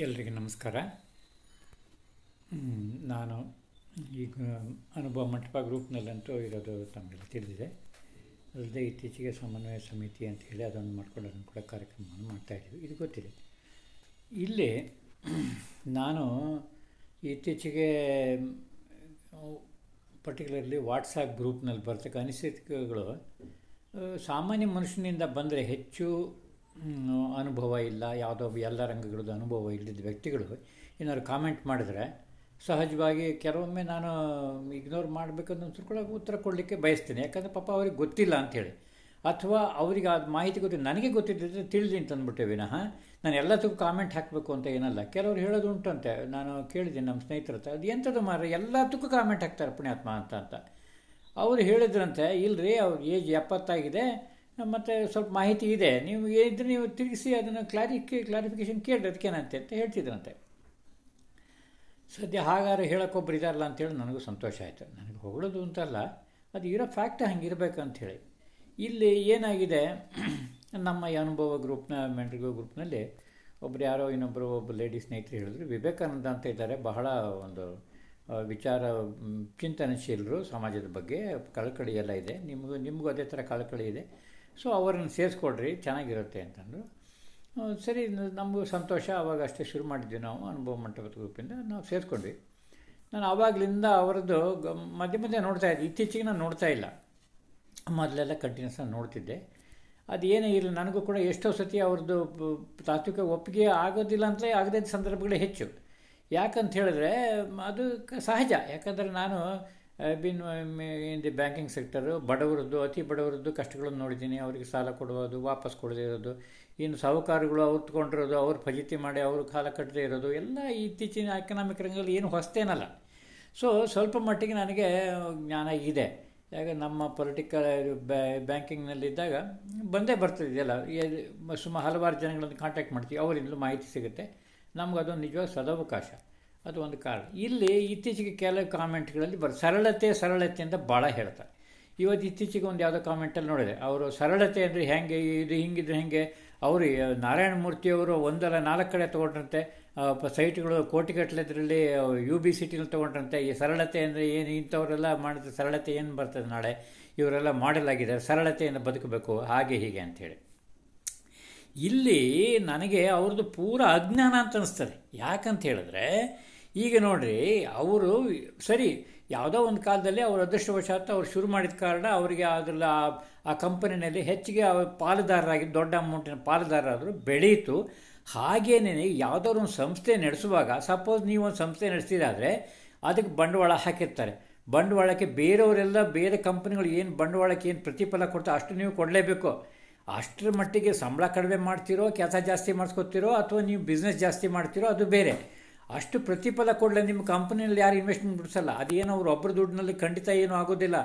ಎಲ್ರಿಗೂ ನಮಸ್ಕಾರ. ನಾನು ಈಗ ಅನುಭವ ಮಂಟಪ ಗ್ರೂಪ್ನಲ್ಲಂತೂ ಇರೋದು ತಮಗೆಲ್ಲ ತಿಳಿದಿದೆ. ಅಲ್ಲದೆ ಇತ್ತೀಚೆಗೆ ಸಮನ್ವಯ ಸಮಿತಿ ಅಂತ ಹೇಳಿ ಅದನ್ನು ಮಾಡ್ಕೊಳ್ಳೋದನ್ನು ಕೂಡ ಕಾರ್ಯಕ್ರಮವನ್ನು ಮಾಡ್ತಾಯಿದ್ದೀವಿ, ಇದು ಗೊತ್ತಿದೆ. ಇಲ್ಲಿ ನಾನು ಇತ್ತೀಚೆಗೆ ಪರ್ಟಿಕ್ಯುಲರ್ಲಿ ವಾಟ್ಸಾಪ್ ಗ್ರೂಪ್ನಲ್ಲಿ ಬರ್ತಕ್ಕ ಅನಿಸಿಕೆಗಳು ಸಾಮಾನ್ಯ ಮನುಷ್ಯನಿಂದ ಬಂದರೆ ಹೆಚ್ಚು ಅನುಭವ ಇಲ್ಲ, ಯಾವುದೋ ಎಲ್ಲ ರಂಗಗಳದ್ದು ಅನುಭವ ಇಲ್ಲದ ವ್ಯಕ್ತಿಗಳು ಏನಾದ್ರು ಕಾಮೆಂಟ್ ಮಾಡಿದ್ರೆ ಸಹಜವಾಗಿ ಕೆಲವೊಮ್ಮೆ ನಾನು ಇಗ್ನೋರ್ ಮಾಡಬೇಕಂತ ಕೂಡ ಉತ್ತರ ಕೊಡಲಿಕ್ಕೆ ಬಯಸ್ತೀನಿ. ಯಾಕಂದರೆ ಪಾಪ ಅವ್ರಿಗೆ ಗೊತ್ತಿಲ್ಲ ಅಂಥೇಳಿ, ಅಥವಾ ಅವ್ರಿಗೆ ಅದು ಮಾಹಿತಿ ಗೊತ್ತಿಲ್ಲ, ನನಗೆ ಗೊತ್ತಿದ್ದರೆ ತಿಳಿದಿ ಅಂತ ಅಂದ್ಬಿಟ್ಟೆ ವಿನಃ ನಾನು ಎಲ್ಲದಕ್ಕೂ ಕಾಮೆಂಟ್ ಹಾಕಬೇಕು ಅಂತ ಏನಲ್ಲ. ಕೆಲವರು ಹೇಳೋದು ಉಂಟಂತೆ, ನಾನು ಕೇಳಿದ್ದೀನಿ ನಮ್ಮ ಸ್ನೇಹಿತರ ಹತ್ರ, ಅದು ಎಂಥದ್ದು ಮಾರ್ರೆ ಎಲ್ಲದಕ್ಕೂ ಕಾಮೆಂಟ್ ಹಾಕ್ತಾರೆ ಪುಣ್ಯಾತ್ಮ ಅಂತ ಅವರು ಹೇಳಿದ್ರಂತೆ. ಇಲ್ಲರಿ ಅವ್ರ ಏಜ್ 70 ಆಗಿದೆ ಮತ್ತು ಸ್ವಲ್ಪ ಮಾಹಿತಿ ಇದೆ, ನೀವು ಏನಿದ್ರೆ ನೀವು ತಿರುಗಿಸಿ ಅದನ್ನು ಕ್ಲಾರಿಫಿಕೇಷನ್ ಕೇಳಿ ಅದಕ್ಕೇನಂತೆ ಅಂತ ಹೇಳ್ತಿದ್ರಂತೆ. ಸದ್ಯ ಹಾಗಾದ್ರೆ ಹೇಳೋಕ್ಕೊಬ್ರು ಇದಾರಲ್ಲ ಅಂಥೇಳಿ ನನಗೂ ಸಂತೋಷ ಆಯಿತು. ನನಗೆ ಹೊಗಳೋದು ಅಂತಲ್ಲ, ಅದು ಇರೋ ಫ್ಯಾಕ್ಟ್ ಹಂಗಿರ್ಬೇಕಂಥೇಳಿ. ಇಲ್ಲಿ ಏನಾಗಿದೆ, ನಮ್ಮ ಈ ಅನುಭವ ಗ್ರೂಪ್ನ ಮೆಂಟಲ್ ಗ್ರೂಪ್ನಲ್ಲಿ ಒಬ್ಬರು ಒಬ್ಬ ಲೇಡಿ ಸ್ನೇಹಿತರು ಹೇಳಿದ್ರು, ವಿವೇಕಾನಂದ ಅಂತ ಇದ್ದಾರೆ, ಬಹಳ ಒಂದು ವಿಚಾರ ಚಿಂತನಶೀಲರು, ಸಮಾಜದ ಬಗ್ಗೆ ಕಳಕಳಿ ಎಲ್ಲ ಇದೆ, ನಿಮಗೂ ಅದೇ ಥರ ಕಳಕಳಿ ಇದೆ, ಸೊ ಅವರನ್ನು ಸೇರಿಸ್ಕೊಡ್ರಿ ಚೆನ್ನಾಗಿರುತ್ತೆ ಅಂತಂದರು. ಸರಿ, ನಮಗೂ ಸಂತೋಷ. ಆವಾಗ ಅಷ್ಟೇ ಶುರು ಮಾಡಿದ್ವಿ ನಾವು ಅನುಭವ ಮಂಟಪದ ಗ್ರೂಪಿಂದ ನಾವು ಸೇರಿಸ್ಕೊಂಡ್ವಿ. ನಾನು ಆವಾಗಲಿಂದ ಅವರದ್ದು ಮಧ್ಯೆ ನೋಡ್ತಾ ಇದ್ದೆ, ಇತ್ತೀಚೆಗೆ ನಾನು ನೋಡ್ತಾ ಇಲ್ಲ, ಮೊದಲೆಲ್ಲ ಕಂಟಿನ್ಯೂಸ್ ಆಗಿ ನೋಡ್ತಿದ್ದೆ. ಅದು ಏನೇ ಇರಲಿ, ನನಗೂ ಕೂಡ ಎಷ್ಟೋ ಸತಿ ಅವ್ರದ್ದು ತಾತ್ವಿಕ ಒಪ್ಪಿಗೆ ಆಗೋದಿಲ್ಲ ಅಂತಲೇ ಆಗದೇ ಸಂದರ್ಭಗಳೇ ಹೆಚ್ಚು. ಯಾಕಂತ ಹೇಳಿದ್ರೆ ಅದು ಸಹಜ. ಯಾಕಂದರೆ ನಾನು been in the banking sector, ಬಡವರದ್ದು, ಅತಿ ಬಡವರದ್ದು ಕಷ್ಟಗಳನ್ನು ನೋಡಿದ್ದೀನಿ. ಅವರಿಗೆ ಸಾಲ ಕೊಡುವುದು, ವಾಪಸ್ ಕೊಡದೇ ಇರೋದು, ಇನ್ನು ಸಾಹುಕಾರಗಳು ಅವ್ರು ತೊಗೊಂಡಿರೋದು, ಅವ್ರು ಫಜೀತಿ ಮಾಡಿ ಅವರು ಕಾಲ ಕಟ್ಟದೇ ಇರೋದು, ಎಲ್ಲ ಇತ್ತೀಚಿನ ಎಕನಾಮಿಕ್ ರಂಗದಲ್ಲಿ ಏನು ಹೊಸತೇನಲ್ಲ. ಸೊ ಸ್ವಲ್ಪ ಮಟ್ಟಿಗೆ ನನಗೆ ಜ್ಞಾನ ಇದೆ. ಯಾಕೆ ನಮ್ಮ ಪೊಲಿಟಿಕಲ್ ಬ್ಯಾಂಕಿಂಗ್ನಲ್ಲಿದ್ದಾಗ ಬಂದೇ ಬರ್ತದೆ ಇದೆಲ್ಲ. ಸುಮಾರು ಹಲವಾರು ಜನಗಳನ್ನು ಕಾಂಟ್ಯಾಕ್ಟ್ ಮಾಡ್ತೀವಿ, ಅವರಿಂದಲೂ ಮಾಹಿತಿ ಸಿಗುತ್ತೆ. ನಮ್ಗೆ ಅದೊಂದು ನಿಜವಾದ ಸದವಕಾಶ, ಅದು ಒಂದು ಕಾರಣ. ಇಲ್ಲಿ ಇತ್ತೀಚೆಗೆ ಕೆಲವು ಕಾಮೆಂಟ್ಗಳಲ್ಲಿ ಸರಳತೆ ಅಂತ ಭಾಳ ಹೇಳ್ತಾರೆ. ಇವತ್ತು ಇತ್ತೀಚೆಗೆ ಒಂದು ಯಾವುದೋ ಕಾಮೆಂಟಲ್ಲಿ ನೋಡಿದೆ, ಅವರು ಸರಳತೆ ಅಂದರೆ ಹೇಗೆ, ಇದು ಹಿಂಗಿದ್ರೆ ಹೇಗೆ, ಅವರು ನಾರಾಯಣ ಮೂರ್ತಿಯವರು 1-4 ಕಡೆ ತೊಗೊಂಡ್ರಂತೆ ಸೈಟ್ಗಳು ಕೋಟಿಗಟ್ಟಲೆದ್ರಲ್ಲಿ UB ಸಿಟಿನಲ್ಲಿ ತೊಗೊಂಡ್ರಂತೆ. ಈ ಸರಳತೆ ಅಂದರೆ ಏನು, ಇಂಥವರೆಲ್ಲ ಮಾಡಿದ್ರೆ ಸರಳತೆ ಏನು ಬರ್ತದೆ, ನಾಳೆ ಇವರೆಲ್ಲ ಮಾಡೆಲ್ ಆಗಿದ್ದಾರೆ, ಸರಳತೆಯಿಂದ ಬದುಕಬೇಕು ಹಾಗೆ ಹೀಗೆ ಅಂಥೇಳಿ. ಇಲ್ಲಿ ನನಗೆ ಅವ್ರದ್ದು ಪೂರ ಅಜ್ಞಾನ ಅಂತ ಅನಿಸ್ತದೆ. ಯಾಕಂತ ಹೇಳಿದ್ರೆ ಈಗ ನೋಡ್ರಿ, ಅವರು ಸರಿ ಯಾವುದೋ ಒಂದು ಕಾಲದಲ್ಲಿ ಅವರು ಅದೃಷ್ಟವಶಾತ್ ಅವ್ರು ಶುರು ಮಾಡಿದ ಕಾರಣ ಅವರಿಗೆ ಅದರಲ್ಲಿ ಆ ಕಂಪನಿನಲ್ಲಿ ಹೆಚ್ಚಿಗೆ ಪಾಲುದಾರರಾಗಿ ದೊಡ್ಡ ಅಮೌಂಟಿನ ಪಾಲುದಾರರಾದರು, ಬೆಳೀತು. ಹಾಗೇನೇ ಯಾವುದಾದ್ರು ಒಂದು ಸಂಸ್ಥೆ ನಡೆಸುವಾಗ, ಸಪೋಸ್ ನೀವು ಒಂದು ಸಂಸ್ಥೆ ನಡೆಸಿದಾದರೆ ಅದಕ್ಕೆ ಬಂಡವಾಳ ಹಾಕಿರ್ತಾರೆ. ಬಂಡವಾಳಕ್ಕೆ ಬೇರೆಯವರೆಲ್ಲ ಬೇರೆ ಕಂಪನಿಗಳು ಏನು ಬಂಡವಾಳಕ್ಕೆ ಏನು ಪ್ರತಿಫಲ ಕೊಡ್ತಾರೆ ಅಷ್ಟು ನೀವು ಕೊಡಲೇಬೇಕು. ಅಷ್ಟರ ಮಟ್ಟಿಗೆ ಸಂಬಳ ಕಡಿಮೆ ಮಾಡ್ತಿರೋ, ಕೆಲಸ ಜಾಸ್ತಿ ಮಾಡಿಸ್ಕೊತಿರೋ, ಅಥವಾ ನೀವು ಬಿಸ್ನೆಸ್ ಜಾಸ್ತಿ ಮಾಡ್ತಿರೋ ಅದು ಬೇರೆ. ಅಷ್ಟು ಪ್ರತಿಫಲ ಕೊಡಲೆ ನಿಮ್ಮ ಕಂಪನಿಯಲ್ಲಿ ಯಾರು ಇನ್ವೆಸ್ಟ್ಮೆಂಟ್ ಬಿಡಿಸಲ್ಲ. ಅದೇನೋ ಅವ್ರು ಒಬ್ಬರ ದುಡ್ಡಿನಲ್ಲಿ ಖಂಡಿತ ಏನೂ ಆಗೋದಿಲ್ಲ.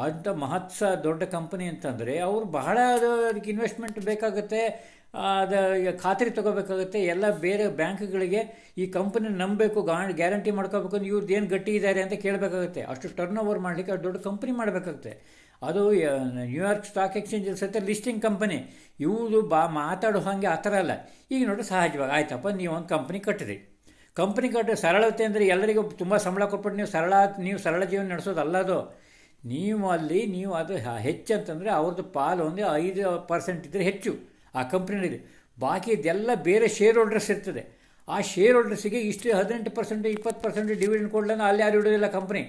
ಅಂಥ ದೊಡ್ಡ ಕಂಪನಿ ಅಂತಂದರೆ ಅವರು ಬಹಳ ಅದಕ್ಕೆ ಇನ್ವೆಸ್ಟ್ಮೆಂಟ್ ಬೇಕಾಗುತ್ತೆ, ಅದು ಖಾತ್ರಿ ತೊಗೋಬೇಕಾಗುತ್ತೆ. ಎಲ್ಲ ಬೇರೆ ಬ್ಯಾಂಕ್ಗಳಿಗೆ ಈ ಕಂಪನಿ ನಂಬಬೇಕು, ಗ್ಯಾರಂಟಿ ಮಾಡ್ಕೋಬೇಕು ಅಂದ್ರೆ ಇವ್ರದ್ದು ಏನು ಗಟ್ಟಿ ಇದ್ದಾರೆ ಅಂತ ಕೇಳಬೇಕಾಗುತ್ತೆ. ಅಷ್ಟು ಟರ್ನ್ ಓವರ್ ಮಾಡಲಿಕ್ಕೆ ದೊಡ್ಡ ಕಂಪನಿ ಮಾಡಬೇಕಾಗುತ್ತೆ. ಅದು ನ್ಯೂಯಾರ್ಕ್ ಸ್ಟಾಕ್ ಎಕ್ಸ್ಚೇಂಜಲ್ಲಿ ಸಹಿತ ಲಿಸ್ಟಿಂಗ್ ಕಂಪನಿ. ಇವರು ಮಾತಾಡೋ ಹಾಗೆ ಆ ಥರ ಅಲ್ಲ. ಈಗ ನೋಡಿ, ಸಹಜವಾಗಿ ಆಯ್ತಪ್ಪ, ನೀವು ಒಂದು ಕಂಪ್ನಿ ಕಟ್ಟಿರಿ. ಕಂಪ್ನಿ ಕಟ್ಟರೆ ಸರಳತೆ ಅಂದರೆ ಎಲ್ಲರಿಗೂ ತುಂಬ ಸಂಬಳ ಕೊಟ್ಬಿಟ್ಟು ನೀವು ಸರಳ ಜೀವನ ನಡೆಸೋದಲ್ಲ ಅದು. ನೀವು ಅದು ಹೆಚ್ಚಂತಂದರೆ ಅವ್ರದ್ದು ಪಾಲು ಒಂದು 5% ಇದ್ದರೆ ಹೆಚ್ಚು ಆ ಕಂಪ್ನಿನಲ್ಲಿ. ಬಾಕಿ ಇದೆಲ್ಲ ಬೇರೆ ಶೇರ್ ಹೋಲ್ಡರ್ಸ್ ಇರ್ತದೆ. ಆ ಶೇರ್ ಹೋಲ್ಡರ್ಸಿಗೆ ಇಷ್ಟು 18%, 20% ಡಿವಿಡೆಂಡ್ ಕೊಡಲನ್ನ ಅಲ್ಲಿ ಯಾರು ಇಡೋದಿಲ್ಲ ಕಂಪ್ನಿ,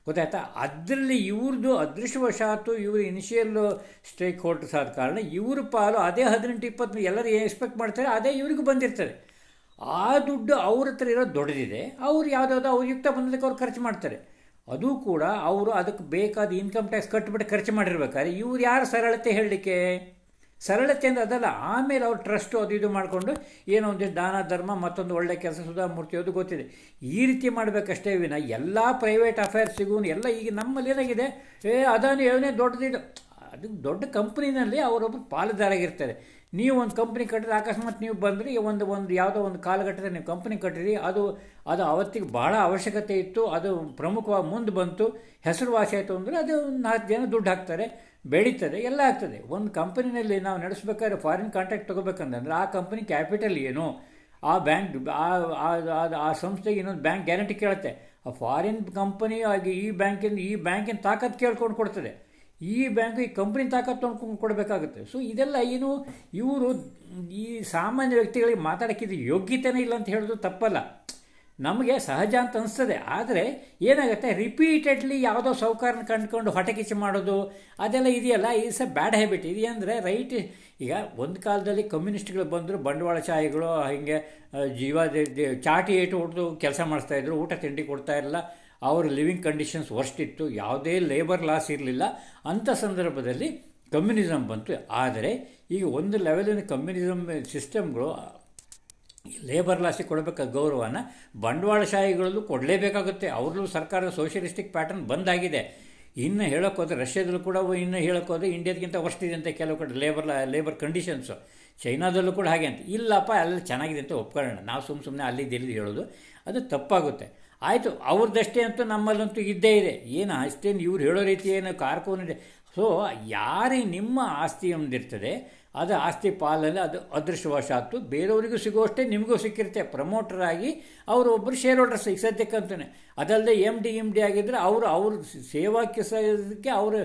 ಗೊತ್ತಾಯ್ತಾ? ಅದರಲ್ಲಿ ಇವ್ರದ್ದು ಅದೃಷ್ಟವಶಾತು ಇವರು ಇನಿಷಿಯಲ್ ಸ್ಟೇಕ್ ಹೋಲ್ಡರ್ಸ್ ಆದ ಕಾರಣ ಇವ್ರ ಪಾಲು ಅದೇ 18-20 ಎಲ್ಲರೂ ಎಕ್ಸ್ಪೆಕ್ಟ್ ಮಾಡ್ತಾರೆ, ಅದೇ ಇವ್ರಿಗೂ ಬಂದಿರ್ತದೆ. ಆ ದುಡ್ಡು ಅವ್ರ ಹತ್ರ ಇರೋದು ದೊಡ್ಡದಿದೆ. ಅವ್ರು ಯಾವುದಾದ್ರು ಅವ್ರು ಯುಕ್ತ ಬಂದದಕ್ಕೆ ಅವ್ರು ಖರ್ಚು ಮಾಡ್ತಾರೆ. ಅದು ಕೂಡ ಅವರು ಅದಕ್ಕೆ ಬೇಕಾದ ಇನ್ಕಮ್ ಟ್ಯಾಕ್ಸ್ ಕಟ್ಟಿಬಿಟ್ಟು ಖರ್ಚು ಮಾಡಿರ್ಬೇಕಾದ್ರೆ ಇವ್ರು ಯಾರು ಸರಳತೆ ಹೇಳಲಿಕ್ಕೆ? ಸರಳತೆ ಅಂದರೆ ಅದಲ್ಲ. ಆಮೇಲೆ ಅವ್ರು ಟ್ರಸ್ಟು ಅದು ಇದು ಮಾಡಿಕೊಂಡು ಏನೋ ಒಂದಿಷ್ಟು ದಾನ ಧರ್ಮ, ಮತ್ತೊಂದು ಒಳ್ಳೆ ಕೆಲಸ, ಸುಧಾಮೂರ್ತಿ ಅದು ಗೊತ್ತಿದೆ, ಈ ರೀತಿ ಮಾಡಬೇಕಷ್ಟೇ ವಿನ ಎಲ್ಲ ಪ್ರೈವೇಟ್ ಅಫೇರ್ಸಿಗೂ ಎಲ್ಲ. ಈಗ ನಮ್ಮಲ್ಲಿ ಏನಾಗಿದೆ, ಅದಾನು ಏನೇ ದೊಡ್ಡದಿದೆ, ಅದು ದೊಡ್ಡ ಕಂಪ್ನಿನಲ್ಲಿ ಅವರೊಬ್ಬರು ಪಾಲುದಾರಾಗಿರ್ತಾರೆ. ನೀವು ಒಂದು ಕಂಪ್ನಿ ಕಟ್ಟಿದ್ರೆ ಅಕಸ್ಮಾತ್ ನೀವು ಬಂದರೆ ಒಂದು ಯಾವುದೋ ಒಂದು ಕಾಲಘಟ್ಟದಲ್ಲಿ ನೀವು ಕಂಪ್ನಿ ಕಟ್ಟಿರಿ, ಅದು ಅವತ್ತಿಗೆ ಭಾಳ ಅವಶ್ಯಕತೆ ಇತ್ತು, ಅದು ಪ್ರಮುಖವಾಗಿ ಮುಂದೆ ಬಂತು, ಹೆಸರುವಾಸಿ ಆಯಿತು ಅಂದರೆ ಅದು 4 ಜನ ದುಡ್ಡು ಹಾಕ್ತಾರೆ, ಬೆಳೀತದೆ, ಎಲ್ಲ ಆಗ್ತದೆ. ಒಂದು ಕಂಪನಿನಲ್ಲಿ ನಾವು ನಡೆಸಬೇಕಾದ್ರೆ ಫಾರಿನ್ ಕಾಂಟ್ರಾಕ್ಟ್ ತೊಗೋಬೇಕಂದ್ರೆ ಆ ಕಂಪನಿ ಕ್ಯಾಪಿಟಲ್ ಏನು, ಆ ಬ್ಯಾಂಕ್ ಆ ಸಂಸ್ಥೆಗೆ ಇನ್ನೊಂದು ಬ್ಯಾಂಕ್ ಗ್ಯಾರಂಟಿ ಕೇಳುತ್ತೆ. ಆ ಫಾರಿನ್ ಕಂಪನಿ ಆಗಿ ಈ ಬ್ಯಾಂಕಿನ ತಾಕತ್ತು ಕೇಳ್ಕೊಂಡು ಕೊಡ್ತದೆ. ಈ ಬ್ಯಾಂಕು ಈ ಕಂಪ್ನಿ ತಾಕತ್ತು ತೊಗೊಂಡು ಕೊಡಬೇಕಾಗುತ್ತೆ. ಸೊ ಇದೆಲ್ಲ ಏನು, ಇವರು ಈ ಸಾಮಾನ್ಯ ವ್ಯಕ್ತಿಗಳಿಗೆ ಮಾತಾಡೋಕ್ಕಿದ್ದು ಯೋಗ್ಯತೆನೇ ಇಲ್ಲ ಅಂತ ಹೇಳೋದು ತಪ್ಪಲ್ಲ, ನಮಗೆ ಸಹಜ ಅಂತ ಅನಿಸ್ತದೆ. ಆದರೆ ಏನಾಗುತ್ತೆ, ರಿಪೀಟೆಡ್ಲಿ ಯಾವುದೋ ಸೌಕಾರನ ಕಂಡುಕೊಂಡು ಹೊಟ್ಟೆ ಕಿಚ್ಚು ಮಾಡೋದು ಅದೆಲ್ಲ ಇದೆಯಲ್ಲ, ಇಟ್ಸ್ ಎ ಬ್ಯಾಡ್ ಹ್ಯಾಬಿಟ್. ಇದು ಅಂದರೆ ರೈಟ್. ಈಗ ಒಂದು ಕಾಲದಲ್ಲಿ ಕಮ್ಯುನಿಸ್ಟ್ಗಳು ಬಂದರು, ಬಂಡವಾಳಶಾಹಿಗಳು ಹಿಂಗೆ ಚಾಟಿ ಏಟು ಹೊಡೆದು ಕೆಲಸ ಮಾಡಿಸ್ತಾಯಿದ್ರು, ಊಟ ತಿಂಡಿ ಕೊಡ್ತಾ ಇರಲಿಲ್ಲ, ಅವ್ರ ಲಿವಿಂಗ್ ಕಂಡೀಷನ್ಸ್ ವರ್ಸ್ಟ್ ಇತ್ತು, ಯಾವುದೇ ಲೇಬರ್ ಲಾಸ್ ಇರಲಿಲ್ಲ. ಅಂಥ ಸಂದರ್ಭದಲ್ಲಿ ಕಮ್ಯುನಿಸಮ್ ಬಂತು. ಆದರೆ ಈಗ ಒಂದು ಲೆವೆಲಿನ ಕಮ್ಯುನಿಸಮ್ ಸಿಸ್ಟಮ್ಗಳು ಲೇಬರ್ ಲಾಸಿಗೆ ಕೊಡಬೇಕಾದ ಗೌರವನ ಬಂಡವಾಳಶಾಹಿಗಳಲ್ಲೂ ಕೊಡಲೇಬೇಕಾಗುತ್ತೆ. ಅವ್ರಲ್ಲೂ ಸರ್ಕಾರದ ಸೋಷಿಯಲಿಸ್ಟಿಕ್ ಪ್ಯಾಟರ್ನ್ ಬಂದಾಗಿದೆ. ಇನ್ನು ಹೇಳೋಕ್ಕೋದ್ರೆ ರಷ್ಯಾದಲ್ಲೂ ಕೂಡ, ಇನ್ನು ಹೇಳೋಕ್ಕೋದ್ರೆ ಇಂಡಿಯಾದಕ್ಕಿಂತ ವರ್ಸ್ಟ್ ಇದೆ ಅಂತ ಕೆಲವು ಕಡೆ ಲೇಬರ್ ಕಂಡೀಷನ್ಸು. ಚೈನಾದಲ್ಲೂ ಕೂಡ ಹಾಗೆ ಅಂತ. ಇಲ್ಲಪ್ಪ ಅಲ್ಲಿ ಚೆನ್ನಾಗಿದೆ ಅಂತ ಒಪ್ಕೊಳ್ಳೋಣ. ನಾವು ಸುಮ್ಮನೆ ಅಲ್ಲಿದ್ದು ಹೇಳೋದು ಅದು ತಪ್ಪಾಗುತ್ತೆ. ಆಯಿತು, ಅವ್ರದ್ದಷ್ಟೇ ಅಂತೂ ನಮ್ಮಲ್ಲಂತೂ ಇದ್ದೇ ಇದೆ. ಏನು ಅಷ್ಟೇನು ಇವ್ರು ಹೇಳೋ ರೀತಿ ಏನು ಕಾರ್ಕೋನಿದೆ. ಸೊ ಯಾರಿಗೆ ನಿಮ್ಮ ಆಸ್ತಿ ಒಂದಿರ್ತದೆ, ಅದು ಆಸ್ತಿ ಪಾಲಲ್ಲಿ ಅದು ಅದೃಷ್ಟವಶಾತ್ತು ಬೇರೆಯವರಿಗೂ ಸಿಗುವಷ್ಟೇ ನಿಮಗೂ ಸಿಕ್ಕಿರುತ್ತೆ. ಪ್ರಮೋಟರ್ ಆಗಿ ಅವರು ಒಬ್ಬರು ಶೇರ್ ಹೋಲ್ಡರ್ಸ್ ಈಗ ಸದ್ಯಕ್ಕಂತಾನೆ. ಅದಲ್ಲದೆ ಎಮ್ ಡಿ ಆಗಿದ್ದರೆ ಅವ್ರ ಸೇವಾ ಕಿಸೋದಕ್ಕೆ ಅವ್ರ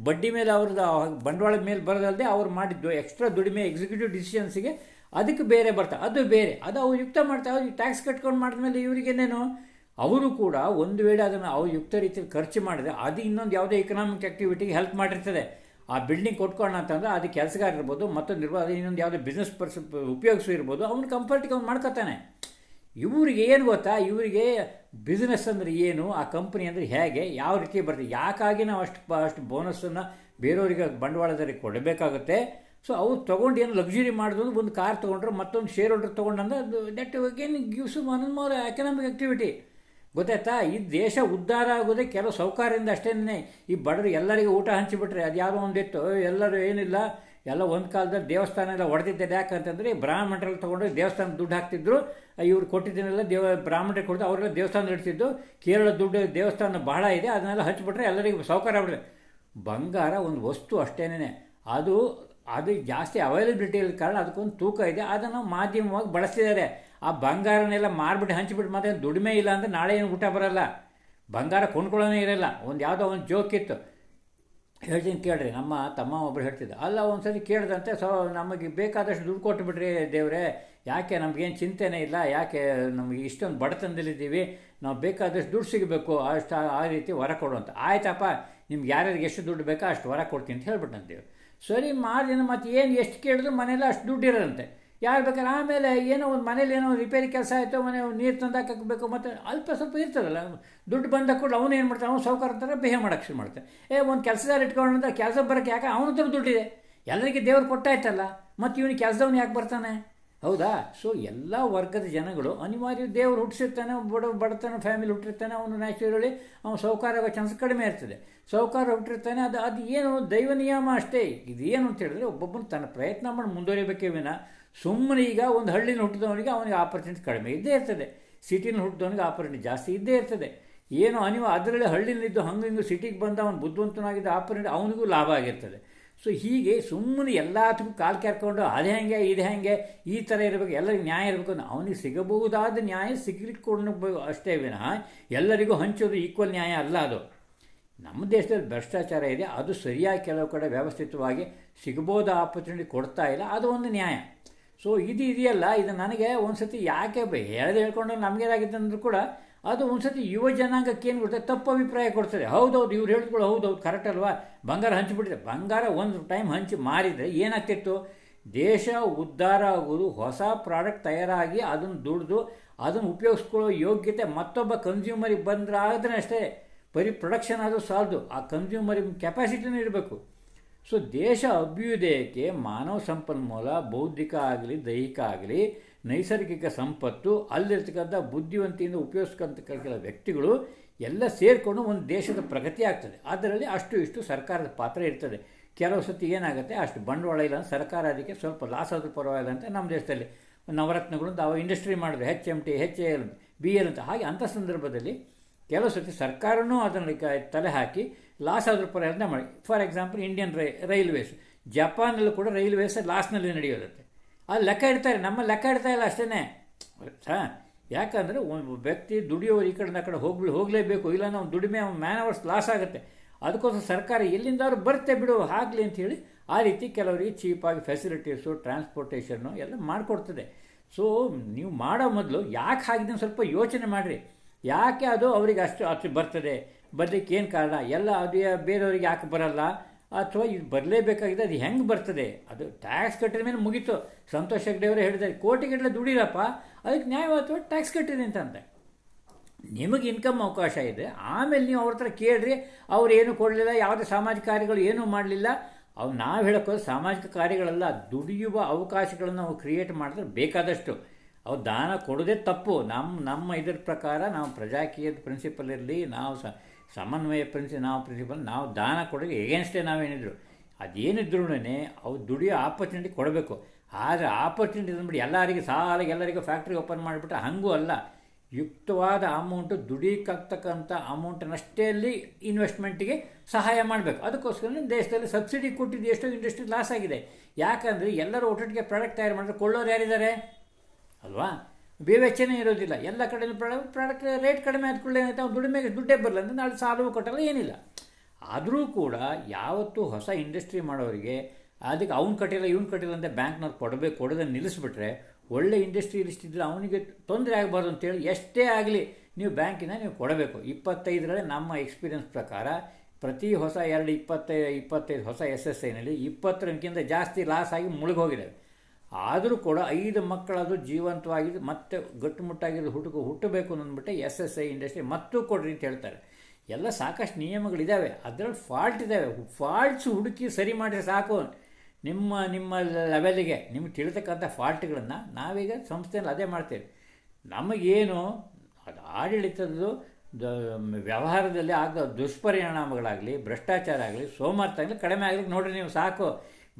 ಬಡ್ಡಿ ಮೇಲೆ ಅವ್ರದ್ದು ಬಂಡವಾಳದ ಮೇಲೆ ಬರೋದಲ್ಲದೆ ಅವ್ರು ಮಾಡಿದ್ದು ಎಕ್ಸ್ಟ್ರಾ ದುಡಿಮೆ ಎಕ್ಸಿಕ್ಯೂಟಿವ್ ಡಿಸಿಷನ್ಸಿಗೆ ಅದಕ್ಕೆ ಬೇರೆ ಬರ್ತಾರೆ. ಅದು ಬೇರೆ, ಅದು ಅವ್ರು ಯುಕ್ತ ಮಾಡ್ತಾರೆ. ಅವ್ರಿಗೆ ಟ್ಯಾಕ್ಸ್ ಕಟ್ಕೊಂಡು ಮಾಡಿದ್ಮೇಲೆ ಇವರಿಗೇನೇನು, ಅವರು ಕೂಡ ಒಂದು ವೇಳೆ ಅದನ್ನು ಅವ್ರು ಯುಕ್ತ ರೀತಿಯಲ್ಲಿ ಖರ್ಚು ಮಾಡಿದ್ರೆ ಅದು ಇನ್ನೊಂದು ಯಾವುದೇ ಎಕನಾಮಿಕ್ ಆ್ಯಕ್ಟಿವಿಟಿಗೆ ಹೆಲ್ಪ್ ಮಾಡಿರ್ತದೆ. ಆ ಬಿಲ್ಡಿಂಗ್ ಕೊಟ್ಕೊಳ್ಳೋಣ ಅಂತಂದ್ರೆ ಅದು ಕೆಲಸಗಾರ ಇರ್ಬೋದು, ಮತ್ತೊಂದು ಇರ್ಬೋದು, ಅದು ಇನ್ನೊಂದು ಯಾವುದೇ ಬಿಸ್ನೆಸ್ ಉಪಯೋಗಿಸು ಇರ್ಬೋದು, ಅವ್ನು ಕಂಫರ್ಟಿಗೆ ಅವ್ನು ಮಾಡ್ಕೊತಾನೆ. ಇವ್ರಿಗೆ ಏನು ಗೊತ್ತಾ, ಇವರಿಗೆ ಬಿಸ್ನೆಸ್ ಅಂದರೆ ಏನು, ಆ ಕಂಪ್ನಿ ಅಂದರೆ ಹೇಗೆ, ಯಾವ ರೀತಿ ಬರ್ತದೆ, ಯಾಕಾಗಿ ನಾವು ಅಷ್ಟು ಬೋನಸ್ಸನ್ನು ಬೇರೆಯವರಿಗೆ ಬಂಡವಾಳದಲ್ಲಿ ಕೊಡಬೇಕಾಗುತ್ತೆ. ಸೊ ಅವ್ರು ತೊಗೊಂಡು ಏನು ಲಕ್ಸುರಿ ಮಾಡಿದ್ರು, ಒಂದು ಕಾರ್ ತೊಗೊಂಡ್ರೆ ಮತ್ತೊಂದು ಶೇರ್ ಹೋಲ್ಡರ್ ತೊಗೊಂಡಂದ್ರೆ ಅದು that again gives one more economic activity. ಗೊತ್ತಾಯ್ತಾ? ಈ ದೇಶ ಉದ್ಧಾರ ಆಗೋದೇ ಕೆಲವು ಸೌಕರ್ಯದಿಂದ ಅಷ್ಟೇ. ಈ ಬಡವರು ಎಲ್ಲರಿಗೂ ಊಟ ಹಂಚಿಬಿಟ್ರೆ ಅದು ಯಾವುದೋ ಒಂದಿತ್ತು, ಎಲ್ಲರೂ ಏನಿಲ್ಲ, ಎಲ್ಲ ಒಂದು ಕಾಲದಲ್ಲಿ ದೇವಸ್ಥಾನ ಎಲ್ಲ ಹೊಡೆದಿದ್ದಾರೆ. ಯಾಕಂತಂದರೆ ಬ್ರಾಹ್ಮಣರಲ್ಲಿ ತೊಗೊಂಡು ದೇವಸ್ಥಾನದ ದುಡ್ಡು ಹಾಕ್ತಿದ್ರು, ಇವ್ರು ಕೊಟ್ಟಿದ್ದನ್ನೆಲ್ಲ ಬ್ರಾಹ್ಮಣರಿಗೆ ಕೊಡ್ತು, ಅವರೆಲ್ಲ ದೇವಸ್ಥಾನ ಇಡ್ತಿದ್ದು. ಕೇರಳ ದುಡ್ಡು ದೇವಸ್ಥಾನ ಬಹಳ ಇದೆ, ಅದನ್ನೆಲ್ಲ ಹಚ್ಚಿಬಿಟ್ರೆ ಎಲ್ಲರಿಗೂ ಸೌಕರ್ಯ ಆಗ್ಬಿಡುತ್ತೆ. ಬಂಗಾರ ಒಂದು ವಸ್ತು ಅಷ್ಟೇನೆ, ಅದು ಜಾಸ್ತಿ ಅವೈಲಬಿಲಿಟಿ ಇರೋ ಕಾರಣ ಅದಕ್ಕೊಂದು ತೂಕ ಇದೆ, ಅದನ್ನು ಮಾಧ್ಯಮವಾಗಿ ಬಳಸ್ತಿದ್ದಾರೆ. ಆ ಬಂಗಾರನೆಲ್ಲ ಮಾರ್ಬಿಟ್ಟು ಹಂಚಿಬಿಟ್ಟು ಮತ್ತೆ ದುಡಿಮೆ ಇಲ್ಲ ಅಂದರೆ ನಾಳೆ ಏನು ಊಟ ಬರೋಲ್ಲ, ಬಂಗಾರ ಕೊಂಡ್ಕೊಳ್ಳೋನೇ ಇರೋಲ್ಲ. ಒಂದು ಯಾವುದೋ ಒಂದು ಜೋಕಿತ್ತು, ಹೇಳ್ತೀನಿ ಕೇಳ್ರಿ. ನಮ್ಮ ತಮ್ಮ ಒಬ್ಬರು ಹೇಳ್ತಿದ್ದ, ಅಲ್ಲ ಒಂದು ಸರಿ ಕೇಳ್ದಂತೆ, ನಮಗೆ ಬೇಕಾದಷ್ಟು ದುಡ್ಡು ಕೊಟ್ಟುಬಿಟ್ರಿ ದೇವರೇ, ಯಾಕೆ ನಮಗೇನು ಚಿಂತೆನೇ ಇಲ್ಲ, ಯಾಕೆ ನಮಗೆ ಇಷ್ಟೊಂದು ಬಡತನದಲ್ಲಿದ್ದೀವಿ, ನಾವು ಬೇಕಾದಷ್ಟು ದುಡ್ಡು ಸಿಗಬೇಕು, ಅಷ್ಟು ಆ ರೀತಿ ವರ ಕೊಡುವಂತ. ಆಯ್ತಪ್ಪ, ನಿಮ್ಗೆ ಯಾರ್ಯಾರಿಗೆ ಎಷ್ಟು ದುಡ್ಡು ಬೇಕೋ ಅಷ್ಟು ವರ ಕೊಡ್ತೀನಿ ಅಂತ ಹೇಳ್ಬಿಟ್ಟಂತೀವಿ. ಸರಿ ಮಾಡಿದ ಮತ್ತೆ ಏನು ಎಷ್ಟು ಕೇಳಿದ್ರು ಮನೇಲಿ ಅಷ್ಟು ದುಡ್ಡು ಇರೋದಂತೆ. ಯಾರು ಬೇಕಾದ್ರೆ ಆಮೇಲೆ ಏನೋ ಒಂದು ಮನೇಲಿ ಏನೋ ರಿಪೇರಿ ಕೆಲಸ ಆಯಿತು, ಮನೆ ನೀರು ತಂದಾಕಬೇಕು, ಮತ್ತು ಅಲ್ಪ ಸ್ವಲ್ಪ ಇರ್ತದಲ್ಲ ದುಡ್ಡು ಬಂದ ಕೂಡ ಅವನು ಏನು ಮಾಡ್ತಾನೆ, ಅವನು ಸೌಕರ್ಯ ಅಂತಾರೆ ಬಿಹೇವ್ ಮಾಡೋಕ್ಕೆ ಶುರು ಮಾಡ್ತಾನೆ. ಒಂದು ಕೆಲಸದಾರ ಇಟ್ಕೊಂಡ್ರೆ ಕೆಲಸ ಬರೋಕ್ಕೆ ಯಾಕೆ, ಅವನ ಹತ್ರ ದುಡ್ಡಿದೆ, ಎಲ್ಲರಿಗೆ ದೇವ್ರು ಕೊಟ್ಟಾಯ್ತಲ್ಲ, ಮತ್ತು ಇವನಿಗೆ ಕೆಲಸದವನು ಯಾಕೆ ಬರ್ತಾನೆ, ಹೌದಾ? ಸೊ ಎಲ್ಲ ವರ್ಗದ ಜನಗಳು ಅನಿವಾರ್ಯ, ದೇವರು ಹುಟ್ಟಿಸಿರ್ತಾನೆ, ಬಡತನ ಫ್ಯಾಮಿಲಿ ಹುಟ್ಟಿರ್ತಾನೆ, ಅವನು ನ್ಯಾಚುರಲಿ ಅವನು ಸೌಕಾರ ಆಗೋ ಚಾನ್ಸ್ ಕಡಿಮೆ ಇರ್ತದೆ. ಸೌಕಾರ ಹುಟ್ಟಿರ್ತಾನೆ, ಅದು ಏನು ದೈವ ನಿಯಮ ಅಷ್ಟೇ. ಇದು ಏನು ಅಂತ ಹೇಳಿದ್ರೆ, ಒಬ್ಬೊಬ್ಬನು ತನ್ನ ಪ್ರಯತ್ನ ಮಾಡಿ ಮುಂದುವರಿಬೇಕೇ ವಿನ ಸುಮ್ಮನೆ ಈಗ ಒಂದು ಹಳ್ಳಿನ ಹುಟ್ಟಿದವನಿಗೆ ಅವನಿಗೆ ಆಪರ್ಚುನಿಟಿ ಕಡಿಮೆ ಇದ್ದೇ ಇರ್ತದೆ, ಸಿಟಿನ ಹುಟ್ಟಿದವನಿಗೆ ಆಪರ್ಚುನಿಟಿ ಜಾಸ್ತಿ ಇದ್ದೇ ಇರ್ತದೆ. ಏನು ಅದರಲ್ಲಿ ಹಳ್ಳಿನಲ್ಲಿದ್ದು ಹಂಗೆ ಹಿಂಗೆ ಸಿಟಿಗೆ ಬಂದ ಅವನು ಬುದ್ಧಿವಂತನಾಗಿದ್ದ ಆಪರ್ಚುನಿಟಿ ಅವನಿಗೂ ಲಾಭ ಆಗಿರ್ತದೆ. ಸೊ ಹೀಗೆ ಸುಮ್ಮನೆ ಎಲ್ಲದಕ್ಕೂ ಕಾಲು ಕೆರ್ಕೊಂಡು ಅದು ಹೆಂಗೆ ಇದು ಹೆಂಗೆ ಈ ಥರ ಇರಬೇಕು, ಎಲ್ಲರಿಗೂ ನ್ಯಾಯ ಇರಬೇಕು ಅಂತ ಅವನಿಗೆ ಸಿಗಬಹುದಾದ ನ್ಯಾಯ ಸಿಗಲಿಕ್ಕೆ ಕೊಡಬೇಕು ಅಷ್ಟೇ ವಿನಃ ಎಲ್ಲರಿಗೂ ಹಂಚೋದು ಈಕ್ವಲ್ ನ್ಯಾಯ ಅಲ್ಲ. ಅದು ನಮ್ಮ ದೇಶದಲ್ಲಿ ಭ್ರಷ್ಟಾಚಾರ ಇದೆ, ಅದು ಸರಿಯಾಗಿ ಕೆಲವು ಕಡೆ ವ್ಯವಸ್ಥಿತವಾಗಿ ಸಿಗಬಹುದ ಆಪರ್ಚುನಿಟಿ ಕೊಡ್ತಾ ಇಲ್ಲ, ಅದು ಒಂದು ನ್ಯಾಯ. ಸೊ ಇದು ಇದೆಯಲ್ಲ, ಇದು ನನಗೆ ಒಂದು ಸತಿ ಯಾಕೆ ಹೇಳ್ಕೊಂಡು ನಮಗೇನಾಗಿದೆ ಅಂದರೂ ಕೂಡ ಅದು ಒಂದು ಸತಿ ಯುವ ಜನಾಂಗಕ್ಕೆ ಏನು ಕೊಡ್ತದೆ, ತಪ್ಪು ಅಭಿಪ್ರಾಯ ಕೊಡ್ತಾರೆ. ಹೌದೌದು ಇವ್ರು ಹೇಳ್ಕೊಳ್ಳೋ ಹೌದೌದು ಕರೆಕ್ಟ್ ಅಲ್ವಾ, ಬಂಗಾರ ಹಂಚಿಬಿಟ್ಟಿದೆ. ಬಂಗಾರ ಒಂದು ಟೈಮ್ ಹಂಚಿ ಮಾರಿದರೆ ಏನಾಗ್ತಿತ್ತು, ದೇಶ ಉದ್ಧಾರ ಆಗೋದು, ಹೊಸ ಪ್ರಾಡಕ್ಟ್ ತಯಾರಾಗಿ ಅದನ್ನು ದುಡಿದು ಅದನ್ನು ಉಪಯೋಗಿಸ್ಕೊಳ್ಳೋ ಯೋಗ್ಯತೆ ಮತ್ತೊಬ್ಬ ಕನ್ಸ್ಯೂಮರಿಗೆ ಬಂದರೆ ಆದರೆ ಅಷ್ಟೇ. ಬರೀ ಪ್ರೊಡಕ್ಷನ್ ಆದರೂ ಸಾಲದು, ಆ ಕನ್ಸ್ಯೂಮರಿಗೆ ಕೆಪಾಸಿಟಿನೂ ಇರಬೇಕು. ಸೊ ದೇಶ ಅಭ್ಯುದಯಕ್ಕೆ ಮಾನವ ಸಂಪನ್ಮೂಲ, ಬೌದ್ಧಿಕ ಆಗಲಿ ದೈಹಿಕ ಆಗಲಿ, ನೈಸರ್ಗಿಕ ಸಂಪತ್ತು, ಅಲ್ಲಿರ್ತಕ್ಕಂಥ ಬುದ್ಧಿವಂತಿಯಿಂದ ಉಪಯೋಗಿಸ್ಕೊಂತ ಕೆಲ ವ್ಯಕ್ತಿಗಳು ಎಲ್ಲ ಸೇರಿಕೊಂಡು ಒಂದು ದೇಶದ ಪ್ರಗತಿ ಆಗ್ತದೆ. ಅದರಲ್ಲಿ ಅಷ್ಟು ಇಷ್ಟು ಸರ್ಕಾರದ ಪಾತ್ರ ಇರ್ತದೆ. ಕೆಲವು ಸತಿ ಏನಾಗುತ್ತೆ, ಅಷ್ಟು ಬಂಡವಾಳ ಇಲ್ಲ ಅಂತ ಸರ್ಕಾರ ಅದಕ್ಕೆ ಸ್ವಲ್ಪ ಲಾಸ್ ಆದರೂ ಪರವಾಗಿಲ್ಲ ಅಂತ ನಮ್ಮ ದೇಶದಲ್ಲಿ ನವರತ್ನಗಳು ಅಂತ ಅವ ಇಂಡಸ್ಟ್ರಿ ಮಾಡಿದ್ರು, HMT, HAL, BL ಅಂತ. ಹಾಗೆ ಅಂಥ ಸಂದರ್ಭದಲ್ಲಿ ಕೆಲವು ಸತಿ ಸರ್ಕಾರನೂ ಅದನ್ನು ತಲೆ ಹಾಕಿ ಲಾಸ್ ಆದರೂ ಪರವಾಗಿಲ್ಲ ಮಾಡಿ. ಫಾರ್ ಎಕ್ಸಾಂಪಲ್ ಇಂಡಿಯನ್ ರೈಲ್ವೇಸ್, ಜಪಾನಲ್ಲೂ ಕೂಡ ರೈಲ್ವೇಸ್ ಲಾಸ್ನಲ್ಲಿ ನಡೆಯೋದಂತೆ. ಅದು ಲೆಕ್ಕ ಇಡ್ತಾರೆ, ನಮ್ಮ ಲೆಕ್ಕ ಇಡ್ತಾ ಇಲ್ಲ ಅಷ್ಟೇ. ಯಾಕಂದರೆ ಒಂದು ವ್ಯಕ್ತಿ ದುಡಿಯೋರು ಈ ಕಡೆಯಿಂದ ಆ ಕಡೆ ಹೋಗಲೇಬೇಕು, ಇಲ್ಲ ನಾವು ದುಡಿಮೆ ಮ್ಯಾನ್ ಅವರ್ಸ್ ಲಾಸ್ ಆಗುತ್ತೆ. ಅದಕ್ಕೋಸ್ಕರ ಸರ್ಕಾರ ಎಲ್ಲಿಂದಾದ್ರೂ ಬರುತ್ತೆ ಬಿಡು ಆಗಲಿ ಅಂಥೇಳಿ ಆ ರೀತಿ ಕೆಲವರಿಗೆ ಚೀಪಾಗಿ ಫೆಸಿಲಿಟೀಸು, ಟ್ರಾನ್ಸ್ಪೋರ್ಟೇಷನ್ನು ಎಲ್ಲ ಮಾಡಿಕೊಡ್ತದೆ. ಸೊ ನೀವು ಮಾಡೋ ಮೊದಲು ಯಾಕೆ ಹಾಗಿದ್ರೆ ಸ್ವಲ್ಪ ಯೋಚನೆ ಮಾಡಿರಿ. ಯಾಕೆ ಅದು ಅವರಿಗೆ ಅಷ್ಟು ಬರ್ತದೆ, ಬರಲಿಕ್ಕೆ ಏನು ಕಾರಣ, ಎಲ್ಲ ಅದು ಬೇರೆಯವ್ರಿಗೆ ಯಾಕೆ ಬರಲ್ಲ, ಅಥವಾ ಇದು ಬರಲೇಬೇಕಾಗಿದೆ, ಅದು ಹೆಂಗೆ ಬರ್ತದೆ, ಅದು ಟ್ಯಾಕ್ಸ್ ಕಟ್ಟಿದ ಮೇಲೆ ಮುಗೀತು. ಸಂತೋಷ್ ಹೆಗ್ಡೆ ಅವರೇ ಹೇಳಿದ್ದಾರೆ, ಕೋಟಿಗಟ್ಟಲೆ ದುಡಿರಪ್ಪ, ಅದಕ್ಕೆ ನ್ಯಾಯವಾದವಾಗಿ ಟ್ಯಾಕ್ಸ್ ಕಟ್ಟಿದೆ ಅಂತಂತೆ. ನಿಮಗೆ ಇನ್ಕಮ್ ಅವಕಾಶ ಇದೆ, ಆಮೇಲೆ ನೀವು ಅವ್ರ ಹತ್ರ ಕೇಳ್ರಿ. ಅವ್ರು ಏನೂ ಕೊಡಲಿಲ್ಲ, ಯಾವುದೇ ಸಾಮಾಜಿಕ ಕಾರ್ಯಗಳು ಏನೂ ಮಾಡಲಿಲ್ಲ. ನಾವು ಹೇಳೋಕ್ಕೋದ್ರೆ ಸಾಮಾಜಿಕ ಕಾರ್ಯಗಳೆಲ್ಲ ದುಡಿಯುವ ಅವಕಾಶಗಳನ್ನು ನಾವು ಕ್ರಿಯೇಟ್ ಮಾಡಿದ್ರೆ ಬೇಕಾದಷ್ಟು. ಅವ್ರು ದಾನ ಕೊಡೋದೇ ತಪ್ಪು. ನಮ್ಮ ಇದ್ರ ಪ್ರಕಾರ ನಾವು ಪ್ರಜಾಕೀಯದ ಪ್ರಿನ್ಸಿಪಲ್ ಇರಲಿ, ನಾವು ಸಮನ್ವಯ ಪ್ರಿನ್ಸಿಪಲ್, ನಾವು ದಾನ ಕೊಡೋದು ಎಗೇನ್ಸ್ಟೇ ನಾವೇನಿದ್ರು, ಅದೇನಿದ್ರೂ ಅವ್ರು ದುಡಿಯೋ ಆಪರ್ಚುನಿಟಿ ಕೊಡಬೇಕು. ಆದರೆ ಆಪರ್ಚುನಿಟಿ ಅಂದ್ಬಿಟ್ಟು ಎಲ್ಲರಿಗೂ ಫ್ಯಾಕ್ಟ್ರಿ ಓಪನ್ ಮಾಡಿಬಿಟ್ರೆ ಹಂಗೂ ಅಲ್ಲ. ಯುಕ್ತವಾದ ಅಮೌಂಟು, ದುಡಿಯಕ್ಕಾಗ್ತಕ್ಕಂಥ ಅಮೌಂಟನ್ನಷ್ಟೇ ಅಲ್ಲಿ ಇನ್ವೆಸ್ಟ್ಮೆಂಟಿಗೆ ಸಹಾಯ ಮಾಡಬೇಕು. ಅದಕ್ಕೋಸ್ಕರ ದೇಶದಲ್ಲಿ ಸಬ್ಸಿಡಿ ಕೊಟ್ಟಿದ್ದು ಎಷ್ಟೋ ಇಂಡಸ್ಟ್ರಿ ಲಾಸ್ ಆಗಿದೆ. ಯಾಕಂದರೆ ಎಲ್ಲರೂ ಒಟ್ಟೊಟ್ಟಿಗೆ ಪ್ರಾಡಕ್ಟ್ ತಯಾರು ಮಾಡಿದ್ರೆ ಕೊಳ್ಳೋರು ಯಾರಿದ್ದಾರೆ ಅಲ್ವಾ? ವೆಚ್ಚನೇ ಇರೋದಿಲ್ಲ. ಎಲ್ಲ ಕಡೆ ಪ್ರಾಡಕ್ಟ್ ರೇಟ್ ಕಡಿಮೆ ಆದ್ಕೊಳ್ಳಿ ಏನಾಯ್ತು, ಅವ್ನು ದುಡ್ಡೇ ಬರಲ್ಲ ಅಂದರೆ ನಾಳೆ ಸಾಲವೂ ಕೊಟ್ಟಲ್ಲ, ಏನಿಲ್ಲ. ಆದರೂ ಕೂಡ ಯಾವತ್ತೂ ಹೊಸ ಇಂಡಸ್ಟ್ರಿ ಮಾಡೋರಿಗೆ ಅದಕ್ಕೆ ಅವ್ನು ಕಟ್ಟಿಲ್ಲ ಇವ್ನು ಕಟ್ಟಿಲ್ಲ ಅಂತ ಬ್ಯಾಂಕ್ನವ್ರು ಕೊಡೋದನ್ನು ನಿಲ್ಲಿಸ್ಬಿಟ್ರೆ ಒಳ್ಳೆ ಇಂಡಸ್ಟ್ರಿಯಲಿಸ್ಟ್ ಇದ್ದರೆ ಅವನಿಗೆ ತೊಂದರೆ ಆಗಬಾರ್ದು ಅಂತೇಳಿ ಎಷ್ಟೇ ಆಗಲಿ ನೀವು ಬ್ಯಾಂಕಿನ ನೀವು ಕೊಡಬೇಕು. 25ರಲ್ಲಿ ನಮ್ಮ ಎಕ್ಸ್ಪೀರಿಯನ್ಸ್ ಪ್ರಕಾರ ಪ್ರತಿ ಹೊಸ 25 ಹೊಸ SSIನಲ್ಲಿ 20ಕ್ಕಿಂತ ಜಾಸ್ತಿ ಲಾಸ್ ಆಗಿ ಮುಳುಗೋಗಿದ್ದಾವೆ. ಆದರೂ ಕೂಡ 5 ಮಕ್ಕಳದು ಜೀವಂತವಾಗಿದ್ದು ಮತ್ತೆ ಗಟ್ಟುಮುಟ್ಟಾಗಿದ್ದು ಹುಟ್ಟಬೇಕು ಅಂದ್ಬಿಟ್ಟೆ SSI ಇಂಡಸ್ಟ್ರಿ ಮತ್ತೂ ಕೊಡ್ರಿ ಅಂತ ಹೇಳ್ತಾರೆ. ಎಲ್ಲ ಸಾಕಷ್ಟು ನಿಯಮಗಳಿದ್ದಾವೆ, ಅದರಲ್ಲಿ ಫಾಲ್ಟ್ ಇದ್ದಾವೆ. ಫಾಲ್ಟ್ಸ್ ಹುಡುಕಿ ಸರಿ ಮಾಡಿದ್ರೆ ಸಾಕು. ನಿಮ್ಮ ಲೆವೆಲಿಗೆ ನಿಮ್ಗೆ ತಿಳಿತಕ್ಕಂಥ ಫಾಲ್ಟ್ಗಳನ್ನು ನಾವೀಗ ಸಂಸ್ಥೆಯಲ್ಲಿ ಅದೇ ಮಾಡ್ತೇವೆ. ನಮಗೇನು ಅದು ಆಡಳಿತದ್ದು ವ್ಯವಹಾರದಲ್ಲಿ ಆಗೋ ದುಷ್ಪರಿಣಾಮಗಳಾಗಲಿ, ಭ್ರಷ್ಟಾಚಾರ ಆಗಲಿ, ಸೋಮಾರ್ಥ ಕಡಿಮೆ ಆಗಲಿಕ್ಕೆ ನೋಡಿರಿ ನೀವು ಸಾಕು.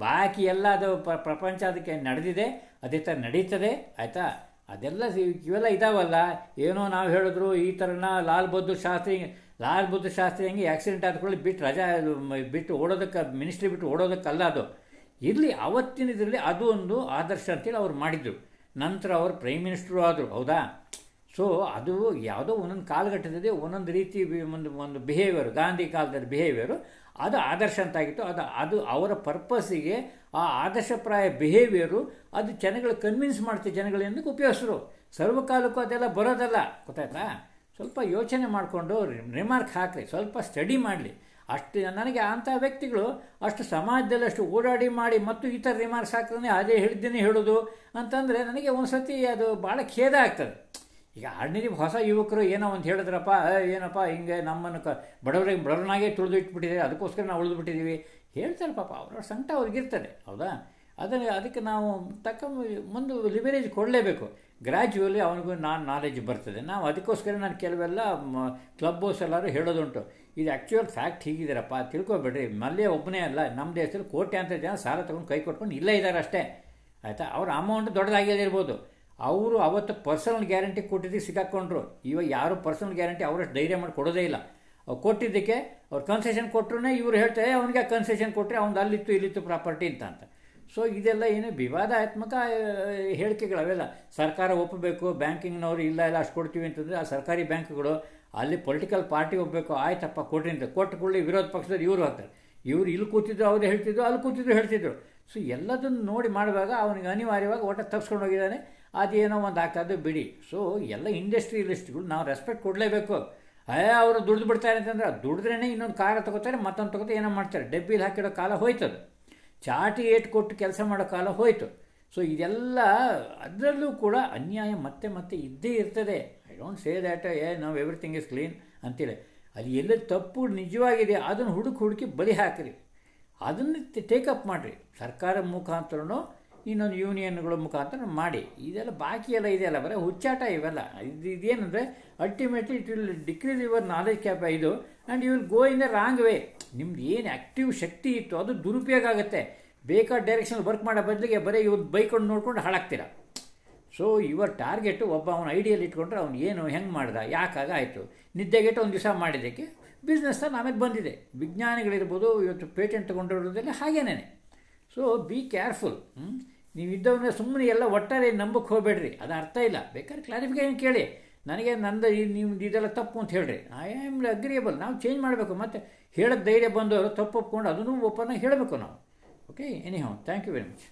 ಬಾಕಿ ಎಲ್ಲ ಅದು ಪ್ರಪಂಚ ಅದಕ್ಕೆ ನಡೆದಿದೆ, ಅದೇ ಥರ ನಡೀತದೆ, ಆಯಿತಾ? ಅದೆಲ್ಲ ಇವೆಲ್ಲ ಇದಾವಲ್ಲ. ಏನೋ ನಾವು ಹೇಳಿದ್ರು ಈ ಥರನ ಲಾಲ್ ಬಹದ್ದೂರ್ ಶಾಸ್ತ್ರಿ ಹಂಗೆ ಆಕ್ಸಿಡೆಂಟ್ ಆದ್ಕೊಳ್ಳಿ ಬಿಟ್ಟು ಓಡೋದಕ್ಕೆ, ಮಿನಿಸ್ಟ್ರಿ ಬಿಟ್ಟು ಓಡೋದಕ್ಕಲ್ಲ ಅದು. ಇರಲಿ, ಅವತ್ತಿನ ಇದರಲ್ಲಿ ಅದು ಒಂದು ಆದರ್ಶ ಅಂತೇಳಿ ಅವ್ರು ಮಾಡಿದರು. ನಂತರ ಅವರು ಪ್ರೈಮ್ ಮಿನಿಸ್ಟ್ರು ಆದರು, ಹೌದಾ? ಸೊ ಅದು ಯಾವುದೋ ಒಂದೊಂದು ಕಾಲಘಟ್ಟದಲ್ಲಿ ಒಂದೊಂದು ರೀತಿ ಒಂದು ಬಿಹೇವಿಯರು, ಗಾಂಧಿ ಕಾಲದಲ್ಲಿ ಬಿಹೇವಿಯರು ಅದು ಆದರ್ಶ ಅಂತಾಗಿತ್ತು. ಅದು ಅವರ ಪರ್ಪಸ್ಸಿಗೆ ಆ ಆದರ್ಶಪ್ರಾಯ ಬಿಹೇವಿಯರು ಅದು ಜನಗಳು ಕನ್ವಿನ್ಸ್ ಮಾಡ್ತೀವಿ, ಜನಗಳಿಂದ ಉಪಯೋಗಿಸ್ರು. ಸರ್ವಕಾಲಕ್ಕೂ ಅದೆಲ್ಲ ಬರೋದಲ್ಲ, ಗೊತ್ತಾಯ್ತಾ? ಸ್ವಲ್ಪ ಯೋಚನೆ ಮಾಡಿಕೊಂಡು ರಿಮಾರ್ಕ್ ಹಾಕ್ರಿ, ಸ್ವಲ್ಪ ಸ್ಟಡಿ ಮಾಡಲಿ. ಅಷ್ಟು ನನಗೆ ಅಂಥ ವ್ಯಕ್ತಿಗಳು ಅಷ್ಟು ಸಮಾಜದಲ್ಲಿ ಅಷ್ಟು ಓಡಾಡಿ ಮಾಡಿ ಮತ್ತು ಈ ಥರ ರಿಮಾರ್ಕ್ಸ್ ಹಾಕಿದ್ರೆ ಅದೇ ಹೇಳಿದ್ದೇನೆ ಹೇಳೋದು ಅಂತಂದರೆ ನನಗೆ ಒಂದು ಸತಿ ಅದು ಭಾಳ ಖೇದ ಆಗ್ತದೆ. ಈಗ ಆರ್ಡಿನರಿ ಹೊಸ ಯುವಕರು ಏನೋ ಒಂದು ಹೇಳಿದ್ರಪ್ಪ, ಏನಪ್ಪ ಹಿಂಗೆ ನಮ್ಮನ್ನು ಬಡವನಾಗೇ ತುಳಿದು ಇಟ್ಬಿಟ್ಟಿದೆ, ಅದಕ್ಕೋಸ್ಕರ ನಾವು ಉಳಿದುಬಿಟ್ಟಿದ್ದೀವಿ ಹೇಳ್ತಾರೆ. ಪಾಪ ಅವ್ರ ಸಂಕಟ ಅವ್ರಿಗಿರ್ತದೆ, ಹೌದಾ? ಅದಕ್ಕೆ ನಾವು ಮುಂದೆ ಲಿವರೇಜ್ ಕೊಡಲೇಬೇಕು. ಗ್ರ್ಯಾಜುವಲಿ ಅವನಿಗೂ ನಾಲೆಜ್ ಬರ್ತದೆ. ನಾವು ಅದಕ್ಕೋಸ್ಕರ ನಾನು ಕೆಲವೆಲ್ಲ ಕ್ಲಬ್ ಹೌಸ್ ಎಲ್ಲರೂ ಹೇಳೋದುಂಟು, ಇದು ಆ್ಯಕ್ಚುಯಲ್ ಫ್ಯಾಕ್ಟ್ ಹೀಗಿದ್ದೀರಪ್ಪ ತಿಳ್ಕೊಬೇಡ್ರಿ. ಮಲ್ಯ ಒಬ್ಬನೇ ಅಲ್ಲ, ನಮ್ಮ ದೇಶದಲ್ಲಿ ಕೋಟ್ಯಾಂತರ ಜನ ಸಾಲ ತೊಗೊಂಡು ಕೈ ಕೊಟ್ಕೊಂಡು ಇಲ್ಲೇ ಇದ್ದಾರೆ ಅಷ್ಟೇ, ಆಯಿತಾ? ಅವ್ರ ಅಮೌಂಟ್ ದೊಡ್ಡದಾಗಿರ್ಬೋದು. ಅವರು ಅವತ್ತು ಪರ್ಸನಲ್ ಗ್ಯಾರಂಟಿ ಕೊಟ್ಟಿದ್ದಕ್ಕೆ ಸಿಕ್ಕಾಕ್ಕೊಂಡ್ರು. ಇವಾಗ ಯಾರು ಪರ್ಸನಲ್ ಗ್ಯಾರಂಟಿ ಅವರಷ್ಟು ಧೈರ್ಯ ಮಾಡಿ ಕೊಡೋದೇ ಇಲ್ಲ. ಅವ್ರು ಕೊಟ್ಟಿದ್ದಕ್ಕೆ ಅವ್ರು ಕನ್ಸೆಷನ್ ಕೊಟ್ಟರು ಇವ್ರು ಹೇಳ್ತಾರೆ ಅವನಿಗೆ ಕನ್ಸೆಷನ್ ಕೊಟ್ಟರೆ ಅವ್ನು ಅಲ್ಲಿತ್ತು ಇಲ್ಲಿತ್ತು ಪ್ರಾಪರ್ಟಿ ಅಂತ. ಸೊ ಇದೆಲ್ಲ ಏನು ವಿವಾದಾತ್ಮಕ ಹೇಳಿಕೆಗಳವೆಲ್ಲ. ಸರ್ಕಾರ ಒಪ್ಪಬೇಕು, ಬ್ಯಾಂಕಿಂಗ್ನವರು ಇಲ್ಲ ಅಷ್ಟು ಕೊಡ್ತೀವಿ ಅಂತಂದರೆ ಆ ಸರ್ಕಾರಿ ಬ್ಯಾಂಕ್ಗಳು ಅಲ್ಲಿ ಪೊಲಿಟಿಕಲ್ ಪಾರ್ಟಿ ಒಪ್ಪಬೇಕು, ಆಯ್ತಪ್ಪ ಕೊಡ್ರಿ ಅಂತ ಕೊಟ್ಟುಕೊಳ್ಳಿ. ವಿರೋಧ ಪಕ್ಷದವ್ರು ಇವರು ಹಾಕ್ತಾರೆ, ಇವರು ಇಲ್ಲಿ ಕೂತಿದ್ರು ಅವ್ರು ಹೇಳ್ತಿದ್ರು, ಅಲ್ಲಿ ಕೂತಿದ್ರು ಹೇಳ್ತಿದ್ರು. ಸೊ ಎಲ್ಲದನ್ನು ನೋಡಿ ಮಾಡುವಾಗ ಅವನಿಗೆ ಅನಿವಾರ್ಯವಾಗಿ ಒಟ್ಟು ತಪ್ಪಿಸ್ಕೊಂಡು ಹೋಗಿದ್ದಾನೆ, ಅದೇನೋ ಒಂದು ಆಗ್ತದೆ ಬಿಡಿ. ಸೊ ಎಲ್ಲ ಇಂಡಸ್ಟ್ರಿಯಲಿಸ್ಟ್ಗಳು ನಾವು ರೆಸ್ಪೆಕ್ಟ್ ಕೊಡಲೇಬೇಕು. ಅವರು ದುಡ್ದು ಬಿಡ್ತಾರೆ ಅಂತಂದ್ರೆ ದುಡಿದ್ರೇ ಇನ್ನೊಂದು ಕಾರ ತೊಗೋತಾರೆ, ಮತ್ತೊಂದು ತೊಗೋತಾರೆ, ಏನೋ ಮಾಡ್ತಾರೆ. ಡಬ್ಬಿಲಿ ಹಾಕಿಡೋ ಕಾಲ ಹೋಯ್ತದು, ಚಾಟಿ ಏಟು ಕೊಟ್ಟು ಕೆಲಸ ಮಾಡೋ ಕಾಲ ಹೋಯಿತು. ಸೊ ಇದೆಲ್ಲ ಅದರಲ್ಲೂ ಕೂಡ ಅನ್ಯಾಯ ಮತ್ತೆ ಇದ್ದೇ ಇರ್ತದೆ. ಐ ಡೋಂಟ್ ಸೇ ದ್ಯಾಟ್ ನಾವು ಎವ್ರಿಥಿಂಗ್ ಇಸ್ ಕ್ಲೀನ್ ಅಂತೇಳಿ. ಅಲ್ಲಿ ಎಲ್ಲ ತಪ್ಪು ನಿಜವಾಗಿದೆ ಅದನ್ನು ಹುಡುಕಿ ಬಲಿ ಹಾಕಿರಿ, ಅದನ್ನು ಟೇಕಪ್ ಮಾಡಿರಿ. ಸರ್ಕಾರ ಮುಖಾಂತರನೋ ಇನ್ನೊಂದು ಯೂನಿಯನ್ಗಳ ಮುಖಾಂತರ ಮಾಡಿ. ಇದೆಲ್ಲ ಬಾಕಿ ಎಲ್ಲ ಇದೆಯಲ್ಲ ಬರೀ ಹುಚ್ಚಾಟ ಇವೆಲ್ಲ. ಇದೇನೆಂದರೆ ultimately it will decrease your knowledge cap ಇದು and you will go in the wrong way. ನಿಮ್ದು ಏನು ಆ್ಯಕ್ಟಿವ್ ಶಕ್ತಿ ಇತ್ತು ಅದು ದುರುಪಯೋಗ ಆಗುತ್ತೆ. ಬೇಕಾದ ಡೈರೆಕ್ಷನ್ ವರ್ಕ್ ಮಾಡೋ ಬದಲಿಗೆ ಬರೀ ಇವ್ರು ಬೈಕೊಂಡು ನೋಡ್ಕೊಂಡು ಹಾಳಾಗ್ತೀರ. ಸೊ ಯುವರ್ ಟಾರ್ಗೆಟು ಒಬ್ಬ ಅವನ ಐಡಿಯಲ್ ಇಟ್ಕೊಂಡ್ರೆ ಅವ್ನು ಏನು ಹೆಂಗೆ ಮಾಡ್ದ, ಯಾಕಾಗ ಆಯಿತು, ನಿದ್ದೆಗೆಟ್ಟು ಒಂದು ದಿವಸ ಮಾಡಿದ್ದಕ್ಕೆ ಬಿಸ್ನೆಸ್ ಆಮೇಲೆ ಬಂದಿದೆ. ವಿಜ್ಞಾನಿಗಳಿರ್ಬೋದು, ಇವತ್ತು ಪೇಟೆಂಟ್ ತೊಗೊಂಡಿರೋದ್ರಲ್ಲಿ ಹಾಗೇನೇ. So be careful. ನೀವು ಇದ್ದವನ್ನ ಸುಮ್ಮನೆ ಎಲ್ಲ ಒಟ್ಟಾರೆ ನಂಬಕ್ಕೆ ಹೋಗಬೇಡ್ರಿ, ಅದು ಅರ್ಥ ಇಲ್ಲ. ಬೇಕಾದ್ರೆ ಕ್ಲಾರಿಫಿಕೇಷನ್ ಕೇಳಿ, ನನಗೆ ನಂದು ನೀವು ಇದೆಲ್ಲ ತಪ್ಪು ಅಂತ ಹೇಳ್ರಿ, ಐ ಆಮ್ ಅಗ್ರಿಯೇಬಲ್. ನಾವು ಚೇಂಜ್ ಮಾಡಬೇಕು. ಮತ್ತು ಹೇಳೋಕ್ಕೆ ಧೈರ್ಯ ಬಂದವರು ತಪ್ಪು ಒಪ್ಕೊಂಡು ಅದನ್ನು ಓಪನ್ನಾಗಿ ಹೇಳಬೇಕು ನಾವು. Okay, anyhow, thank you very much.